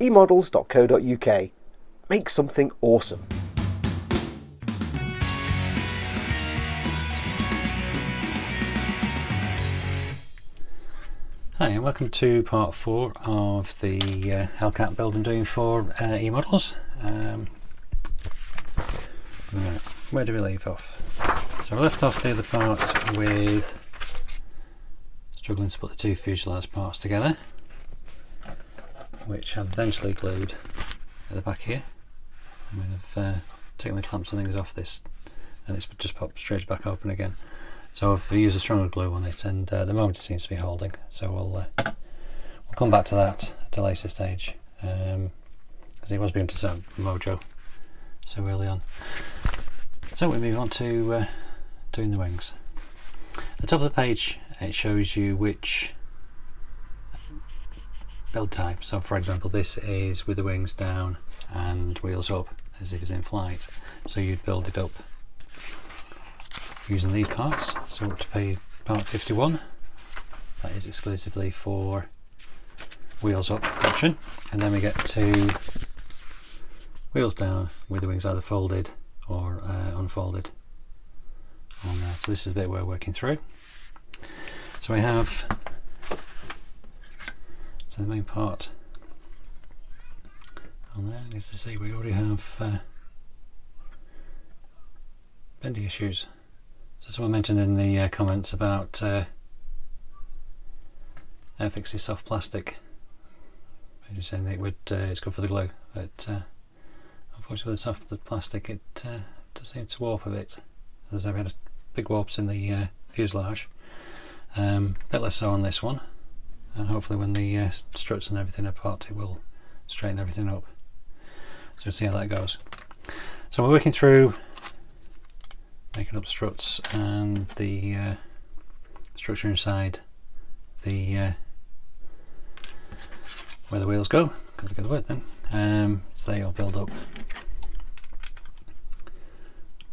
emodels.co.uk. Make something awesome. Hi and welcome to part 4 of the Hellcat build I'm doing for eModels. Right, where do we leave off? So I left off the other part with struggling to put the two fuselage parts together, which I've eventually glued at the back here. I've taken the clamps and things off this and it's just popped straight back open again. So I've used a stronger glue on it, and at the moment it seems to be holding. So we'll come back to that at a later stage, because it was being to some mojo so early on. So we move on to doing the wings. At the top of the page it shows you which build type. So for example, this is with the wings down and wheels up as if it's in flight. So you'd build it up using these parts. So up to part 51, that is exclusively for wheels up option, and then we get to wheels down with the wings either folded or unfolded on there. So this is the bit we're working through. So we have the main part on there. As you see, we already have bending issues. So someone mentioned in the comments about Airfix's soft plastic. You're saying that it's good for the glue, but unfortunately with the soft plastic it does seem to warp a bit. As I've had big warps in the fuselage, a bit less so on this one, and hopefully when the struts and everything are apart it will straighten everything up. So we'll see how that goes. So we're working through making up struts and the structure inside the where the wheels go. Can't think of the word then. So they all build up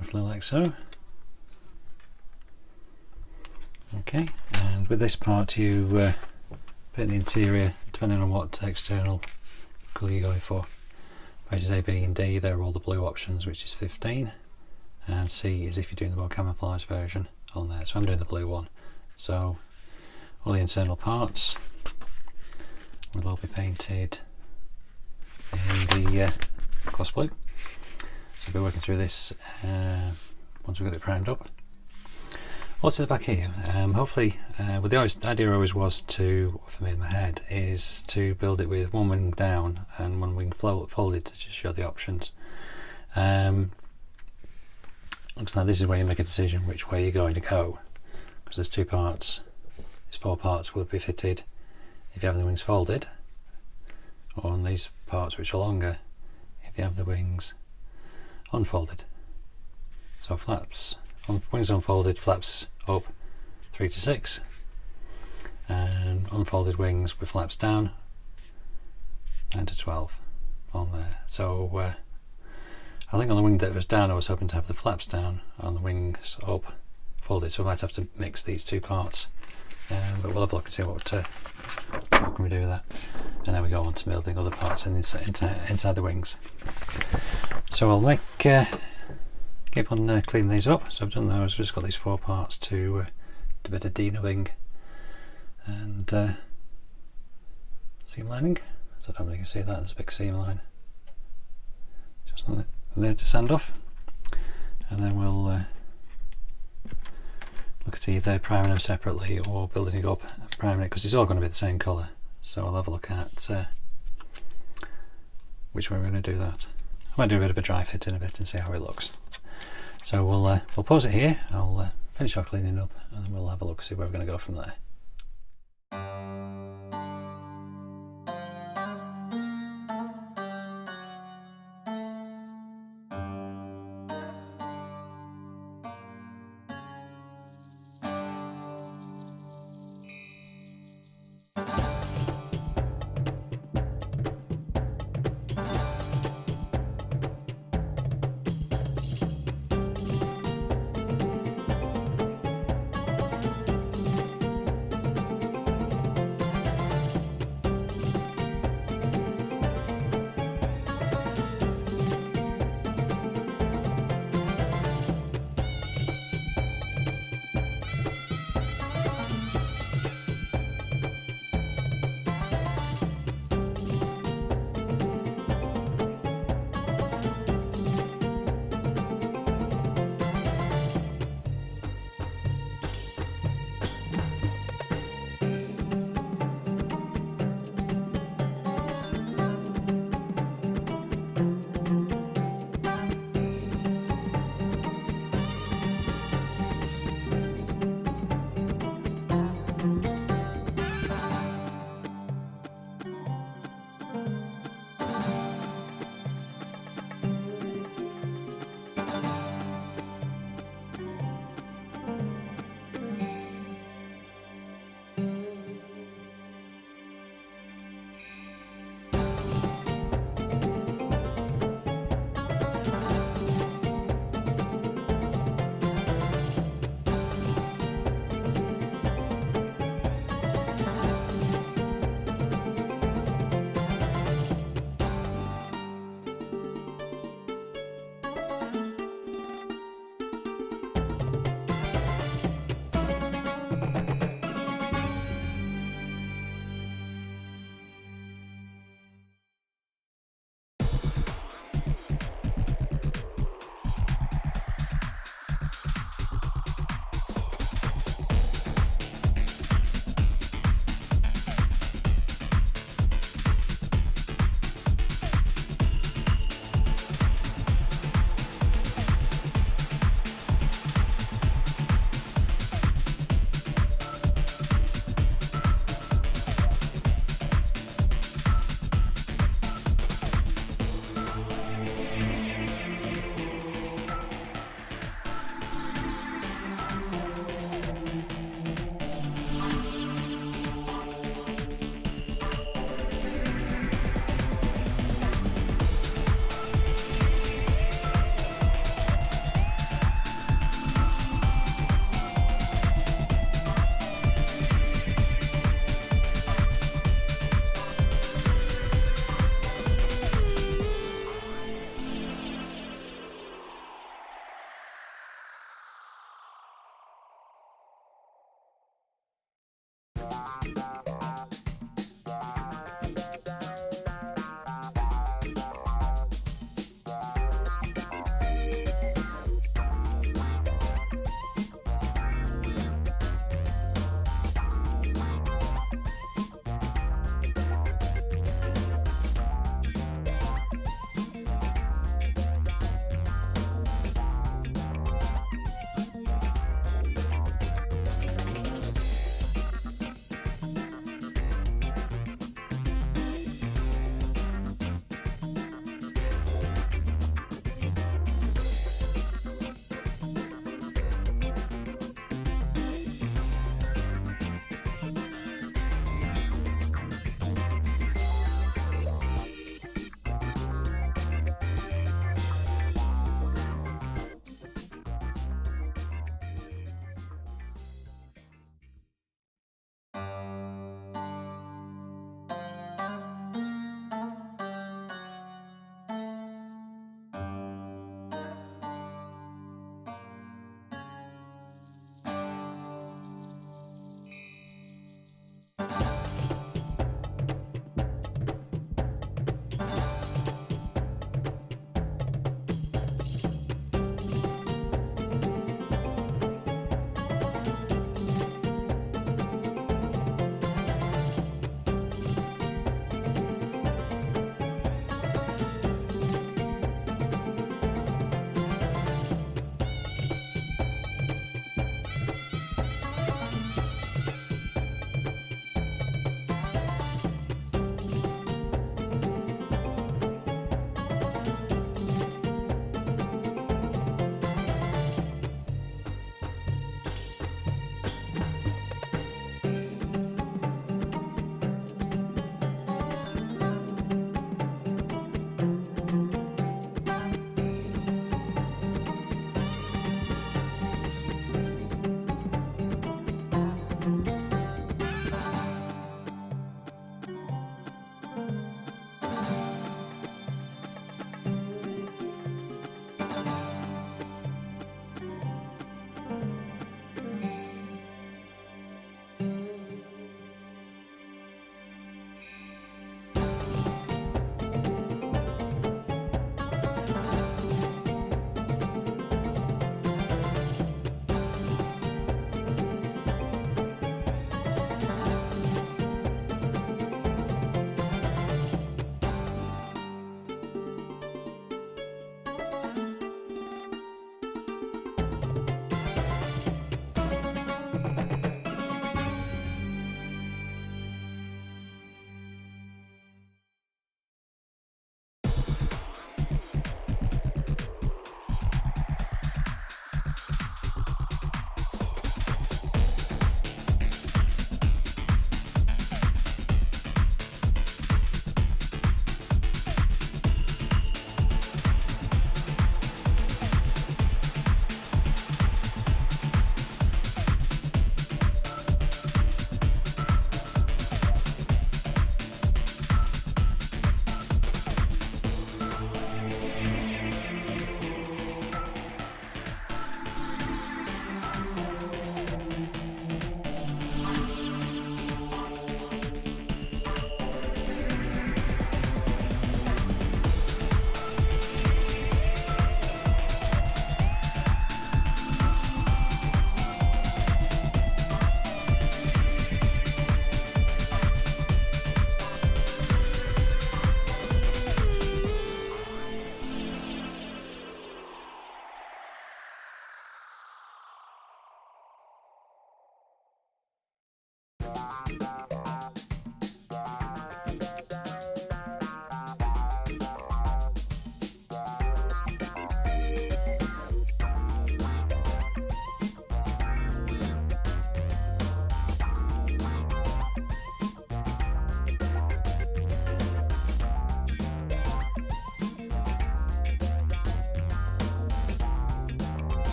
roughly like so. Okay, and with this part you paint the interior depending on what external colour you're going for. Pages A, B and D, they're all the blue options, which is 15. And C is if you're doing the more camouflage version on there. So I'm doing the blue one. So all the internal parts will all be painted in the gloss blue. So we'll be working through this once we've got it primed up. What's at the back here? Hopefully, well, the idea always was to, for me in my head, is to build it with one wing down and one wing folded to just show the options. Looks like this is where you make a decision which way you're going to go, because there's two parts. These 4 parts will be fitted if you have the wings folded, or on these parts which are longer if you have the wings unfolded. So flaps, wings unfolded, flaps up 3 to 6, and unfolded wings with flaps down 9 to 12 on there. So I think on the wing that was down I was hoping to have the flaps down, on the wings up folded, so I might have to mix these two parts, but we'll have a look and see what can we do with that, and then we go on to building other parts inside the wings. So I'll keep on cleaning these up. So I've done those. I've just got these 4 parts to do a bit of denubbing and seam lining. So I don't really can see that, there's a big seam line just on there to sand off, and then we'll look at either priming them separately or building it up and priming it, because it's all going to be the same colour. So I'll have a look at which way we're going to do that. I might do a bit of a dry fit in a bit and see how it looks. So we'll pause it here. I'll finish our cleaning up and then we'll have a look and see where we're going to go from there.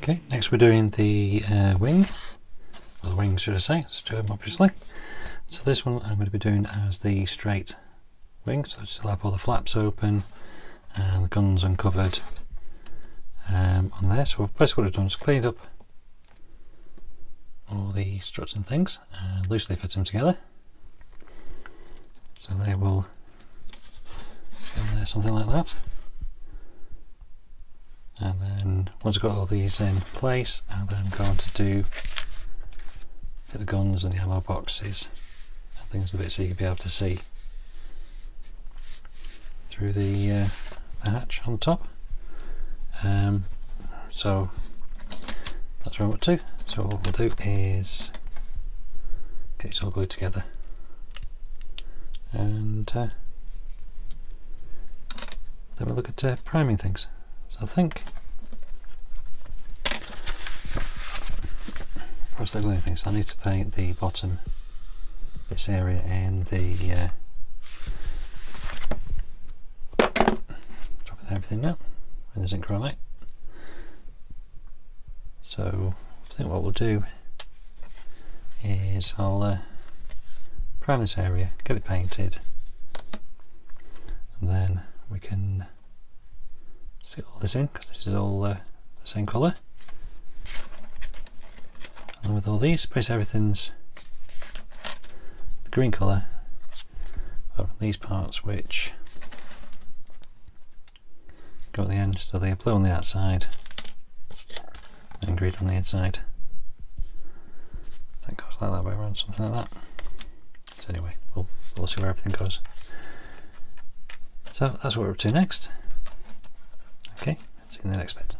Okay, next we're doing the wing, or the wings should I say, stern obviously. So this one I'm going to be doing as the straight wing, so still have all the flaps open and the guns uncovered on there. So basically what I've done is cleaned up all the struts and things and loosely fit them together. So they will go in there something like that. And then once I've got all these in place, I'm then going to fit the guns and the ammo boxes and things a bit so you can be able to see through the hatch on the top. So that's where I'm up to. So what we'll do is get it all glued together and then we'll look at priming things. So I think before I start gluing things, I need to paint the bottom, this area in the dropping everything now in the zinc chromate. So I think what we'll do is I'll prime this area, get it painted, and then we can sit all this in because this is all the same colour. And then with all these, basically everything's the green colour, apart from these parts which go at the end, so they're blue on the outside and green on the inside. That goes like that way around, something like that. So anyway, we'll see where everything goes. So that's what we're up to next. Okay, see you in the next bit.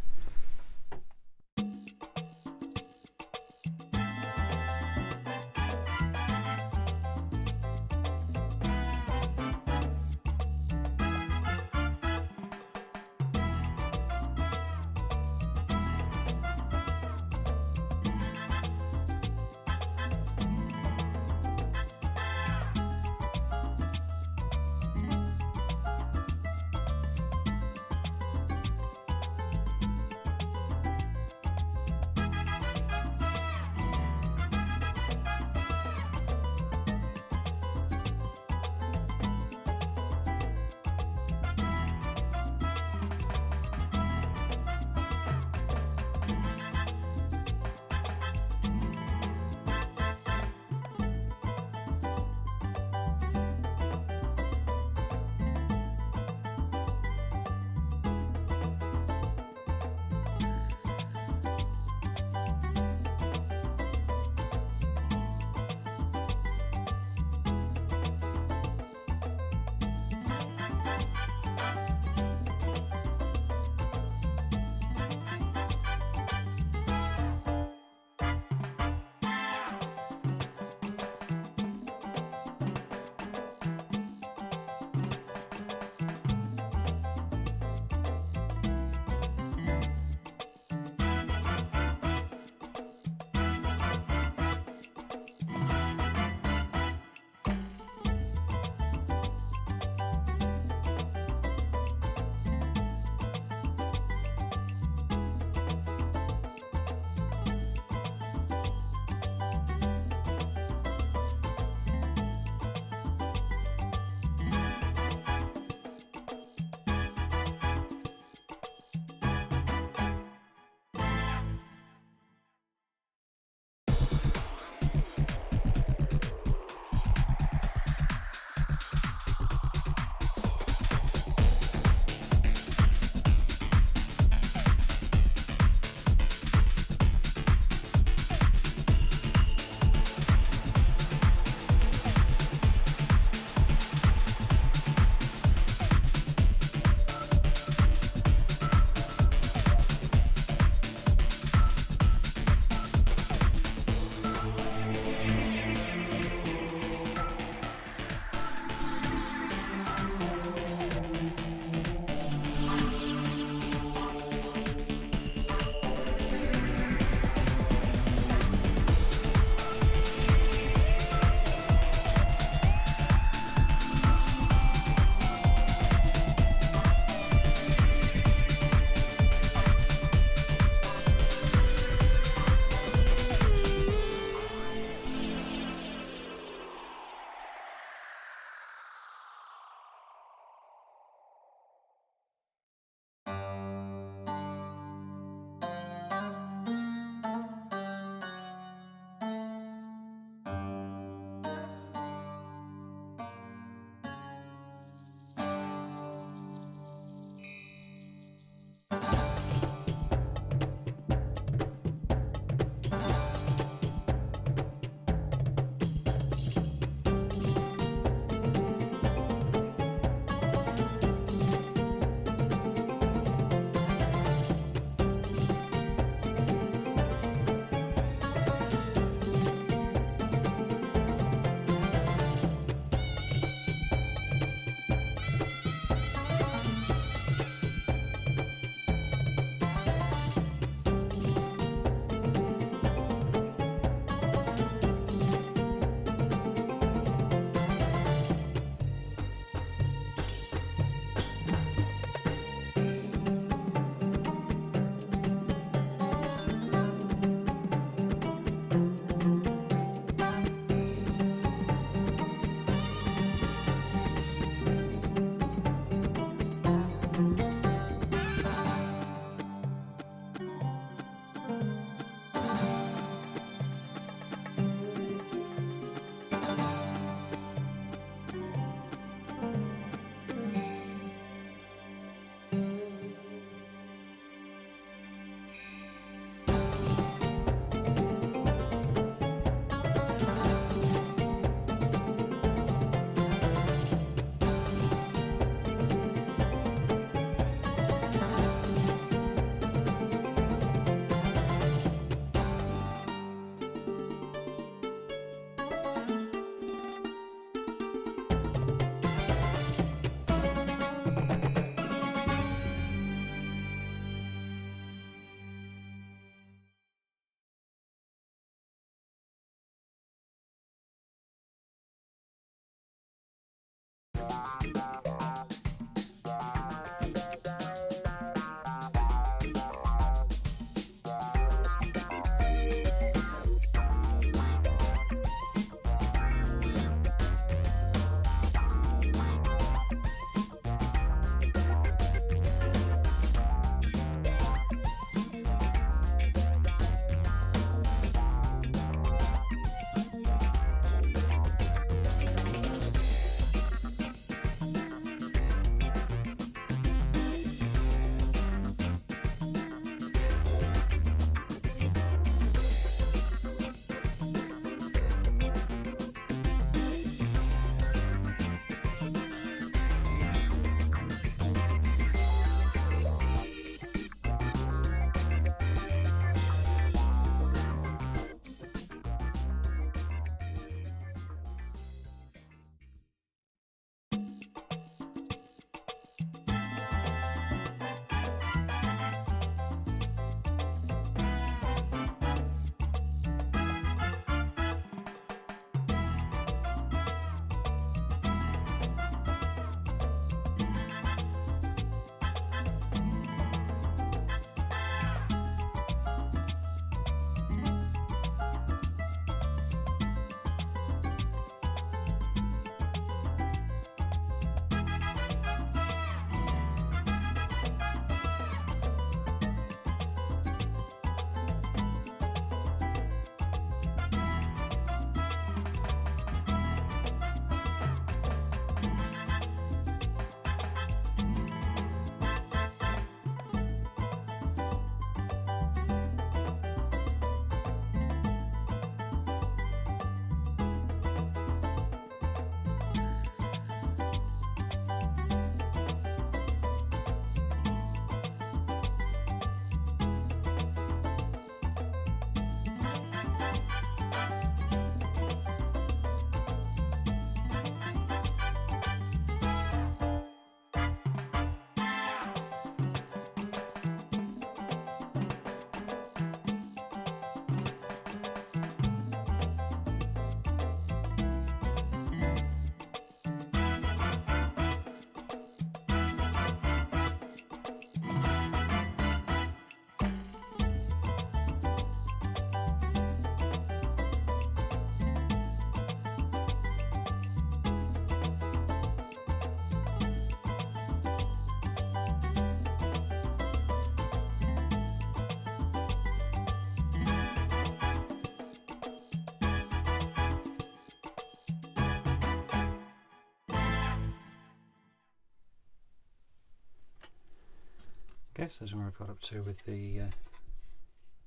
Okay, so this is where I've got up to with the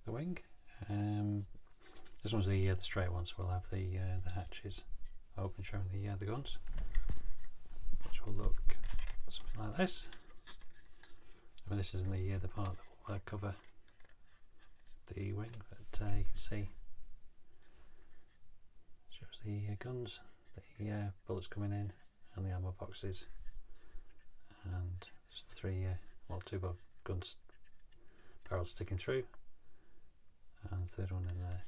wing. This one's the straight one, so we'll have the hatches open, showing the guns, which will look something like this. I mean, this isn't the part that will cover the wing, but you can see it shows the guns, the bullets coming in, and the ammo boxes, and just the three, two guns barrels sticking through, and the third one in there.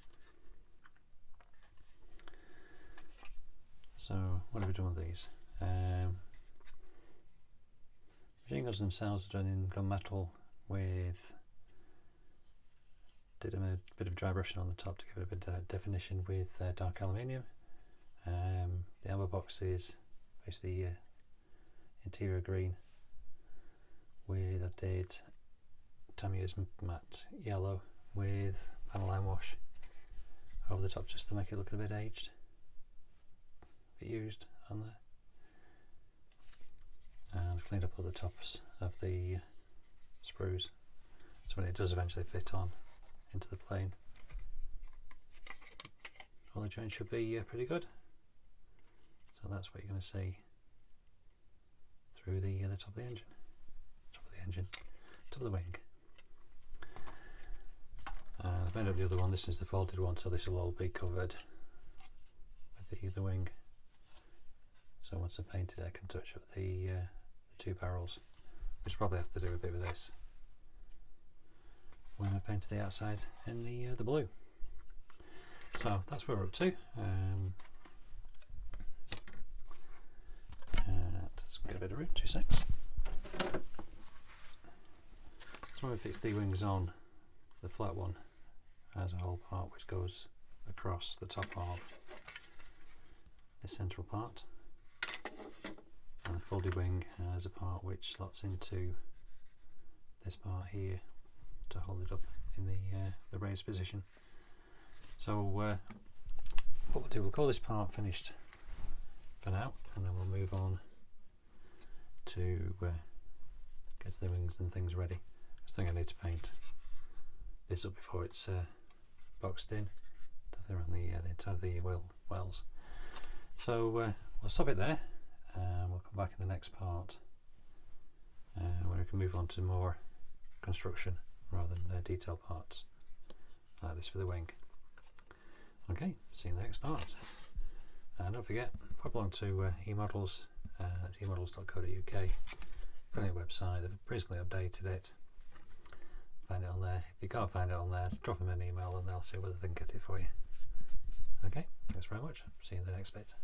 So what have we done with these? Machine guns themselves are done in gunmetal with, did a bit of dry brushing on the top to give it a bit of definition with dark aluminium. The ammo boxes, basically interior green, with I did Tamiya's matte yellow with panel line wash over the top just to make it look a bit aged, a bit used on there. And cleaned up all the tops of the sprues, so when it does eventually fit on into the plane, all the joints should be pretty good. So that's what you're going to see through the top of the engine, top of the wing. I've made up the other one. This is the folded one, so this will all be covered with the wing. So once I've painted it, I can touch up the two barrels, which probably have to do a bit with this when I painted the outside in the blue. So that's where we're up to. a bit of room, 2 secs. So when we fix the wings on, the flat one has a whole part which goes across the top of this central part, and the folded wing has a part which slots into this part here to hold it up in the raised position. So what we'll do, we'll call this part finished for now, and then we'll move on to get the wings and things ready. I think I need to paint this up before it's boxed in. They're on the inside of the wells. So we'll stop it there, and we'll come back in the next part where we can move on to more construction rather than detail parts like this for the wing. Okay, see you in the next part. And don't forget, pop along to eModels, that's emodels.co.uk. Brilliant website, they've recently updated it. Find it on there. If you can't find it on there, drop them an email and they'll see whether they can get it for you. Okay, thanks very much. See you in the next bit.